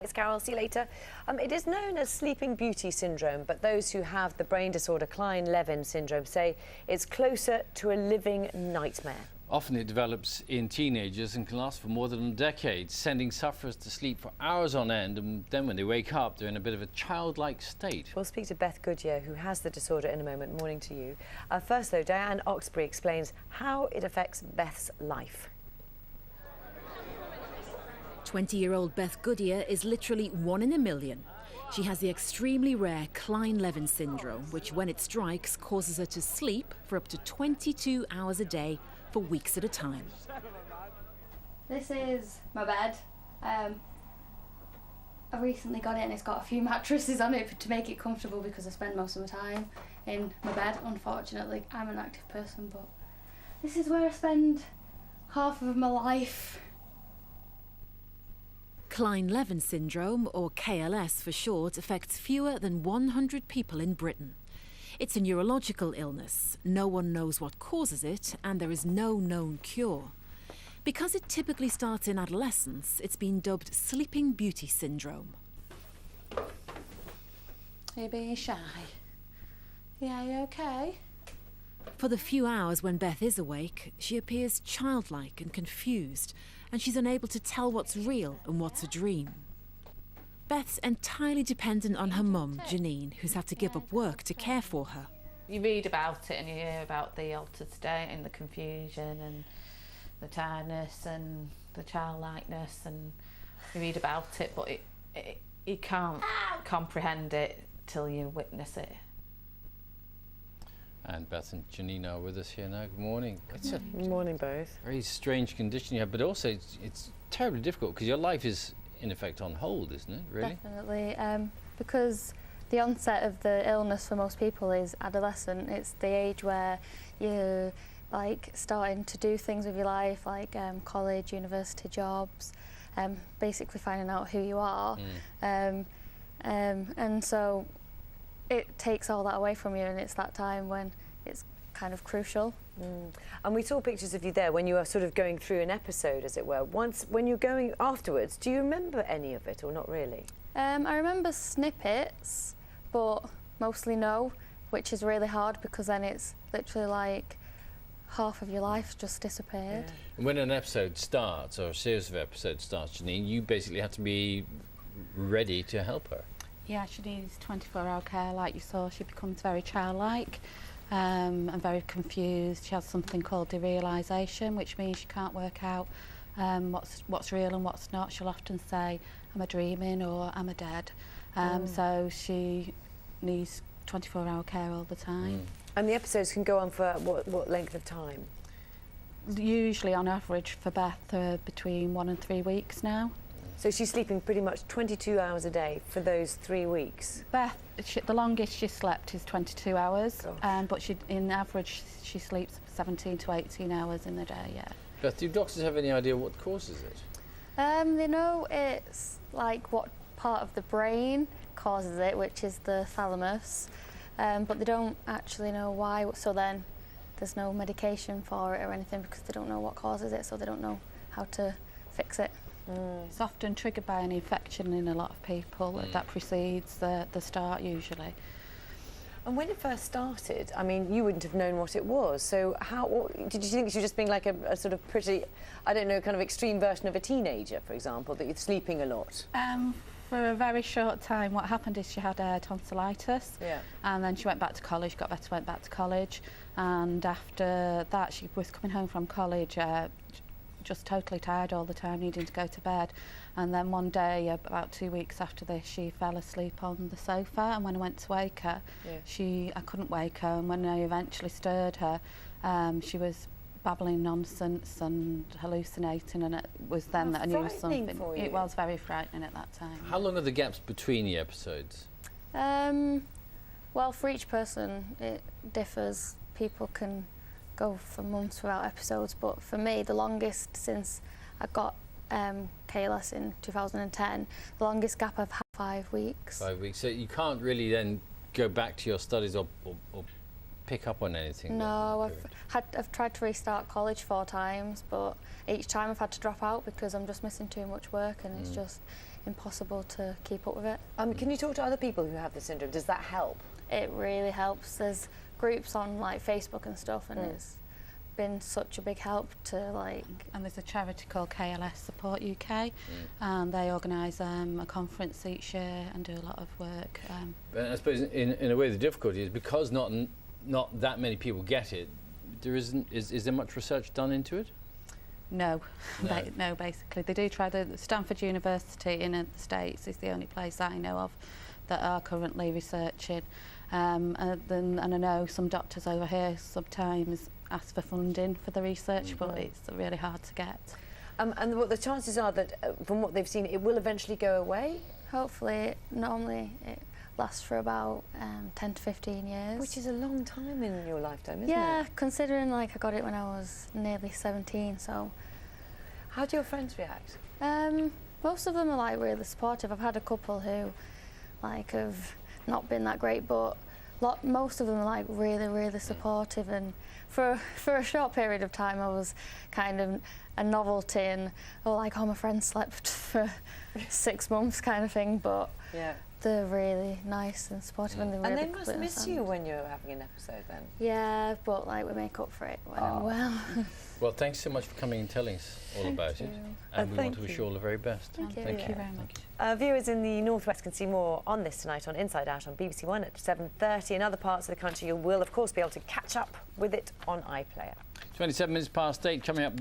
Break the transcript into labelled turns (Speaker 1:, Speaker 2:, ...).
Speaker 1: Breakfast, Carol. See you later. It is known as Sleeping Beauty syndrome, but those who have the brain disorder Klein-Levin syndrome say it's closer to a living nightmare.
Speaker 2: Often it develops in teenagers and can last for more than a decade, sending sufferers to sleep for hours on end, and then when they wake up, they're in a bit of a childlike state.
Speaker 1: We'll speak to Beth Goodyear, who has the disorder, in a moment. Morning to you. First, though, Diane Oxbury explains how it affects Beth's life.
Speaker 3: 20-year-old Beth Goodyear is literally one in a million. She has the extremely rare Klein-Levin syndrome, which, when it strikes, causes her to sleep for up to 22 hours a day for weeks at a time.
Speaker 4: This is my bed. I recently got it and it's got a few mattresses on it to make it comfortable because I spend most of my time in my bed. Unfortunately, I'm an active person, but this is where I spend half of my life.
Speaker 3: Klein-Levin syndrome, or KLS for short, affects fewer than 100 people in Britain. It's a neurological illness. No one knows what causes it, and there is no known cure. Because it typically starts in adolescence, it's been dubbed Sleeping Beauty syndrome.
Speaker 5: Are you being shy? Yeah, you okay?
Speaker 3: For the few hours when Beth is awake, she appears childlike and confused, and she's unable to tell what's real and what's a dream. Beth's entirely dependent on her mum, Janine, who's had to give up work to care for her.
Speaker 5: You read about it and you hear about the altered state and the confusion and the tiredness and the childlikeness, and you read about it, but you can't comprehend it till you witness it.
Speaker 2: And Beth and Janine are with us here now. Good morning.
Speaker 1: Good morning, both.
Speaker 2: Very strange condition you have, but also it's terribly difficult because your life is in effect on hold, isn't it, really?
Speaker 4: Definitely, because the onset of the illness for most people is adolescent. It's the age where you're like starting to do things with your life, like college, university, jobs, basically finding out who you are. And so it takes all that away from you, and it's that time when it's kind of crucial.
Speaker 1: And we saw pictures of you there when you were sort of going through an episode, as it were. When you're going afterwards, do you remember any of it or not really?
Speaker 4: I remember snippets, but mostly no, which is really hard because then it's literally like half of your life just disappeared.
Speaker 1: Yeah.
Speaker 2: And when an episode starts, or a series of episodes starts, Janine, you basically have to be ready to help her.
Speaker 5: Yeah, she needs 24-hour care. Like you saw, she becomes very childlike and very confused. She has something called derealisation, which means she can't work out what's real and what's not. She'll often say, am I dreaming or am I dead? So she needs 24-hour care all the time.
Speaker 1: And the episodes can go on for what length of time?
Speaker 5: Usually, on average, for Beth, between 1 and 3 weeks now.
Speaker 1: So she's sleeping pretty much 22 hours a day for those 3 weeks?
Speaker 5: Beth, the longest she slept is 22 hours, but in average she sleeps 17 to 18 hours in the day, yeah.
Speaker 2: Beth, do doctors have any idea what causes it?
Speaker 4: They know it's like what part of the brain causes it, which is the thalamus, but they don't actually know why, so then there's no medication for it or anything because they don't know what causes it, so they don't know how to fix it.
Speaker 5: It's often triggered by an infection in a lot of people that precedes the start usually.
Speaker 1: And when it first started, I mean, you wouldn't have known what it was, so did you think she was just being like a sort of pretty, I don't know, kind of extreme version of a teenager, for example, that you're sleeping a lot?
Speaker 5: For a very short time, what happened is she had tonsillitis, and then she went back to college, got better, went back to college, and after that she was coming home from college just totally tired all the time, needing to go to bed. And then one day, about 2 weeks after this, she fell asleep on the sofa, and when I went to wake her, I couldn't wake her, and when I eventually stirred her, she was babbling nonsense and hallucinating, and it was then that I knew something.
Speaker 1: For you.
Speaker 5: It was very frightening at that time.
Speaker 2: How long are the gaps between the episodes?
Speaker 4: Well, for each person, it differs. People can go for months without episodes, but for me, the longest since I got KLS in 2010, the longest gap I've had 5 weeks.
Speaker 2: 5 weeks. So you can't really then go back to your studies or pick up on anything?
Speaker 4: No, I've tried to restart college 4 times, but each time I've had to drop out because I'm just missing too much work, and it's just impossible to keep up with it.
Speaker 1: Can you talk to other people who have the syndrome? Does that help?
Speaker 4: It really helps. There's groups on like Facebook and stuff, and it's been such a big help to like.
Speaker 5: And there's a charity called KLS Support UK, and they organise a conference each year and do a lot of work.
Speaker 2: But I suppose in a way the difficulty is because not that many people get it. Is there much research done into it?
Speaker 5: No, no. Basically, they do try. The Stanford University in the States is the only place that I know of that are currently researching. And I know some doctors over here sometimes ask for funding for the research, but it's really hard to get.
Speaker 1: And what the chances are that, from what they've seen, it will eventually go away?
Speaker 4: Hopefully, normally it lasts for about 10 to 15 years.
Speaker 1: Which is a long time in your lifetime, isn't it?
Speaker 4: Yeah, considering like I got it when I was nearly 17, so.
Speaker 1: How do your friends react?
Speaker 4: Most of them are like really supportive. I've had a couple who like have not been that great, but most of them are like really supportive, and for a short period of time I was kind of a novelty, and like, oh, my friend slept for 6 months kind of thing, but
Speaker 1: yeah,
Speaker 4: they're really nice and supportive, and
Speaker 1: they must miss you when you're having an episode then.
Speaker 4: Yeah, but like we make up for it when I'm well.
Speaker 2: Well, thanks so much for coming and telling us all about it, and we want to wish you all the very best.
Speaker 4: Thank you
Speaker 5: very much.
Speaker 1: Viewers in the Northwest can see more on this tonight on Inside Out on BBC One at 7:30. In other parts of the country, you will of course be able to catch up with it on iPlayer.
Speaker 2: 27 minutes past 8 coming up.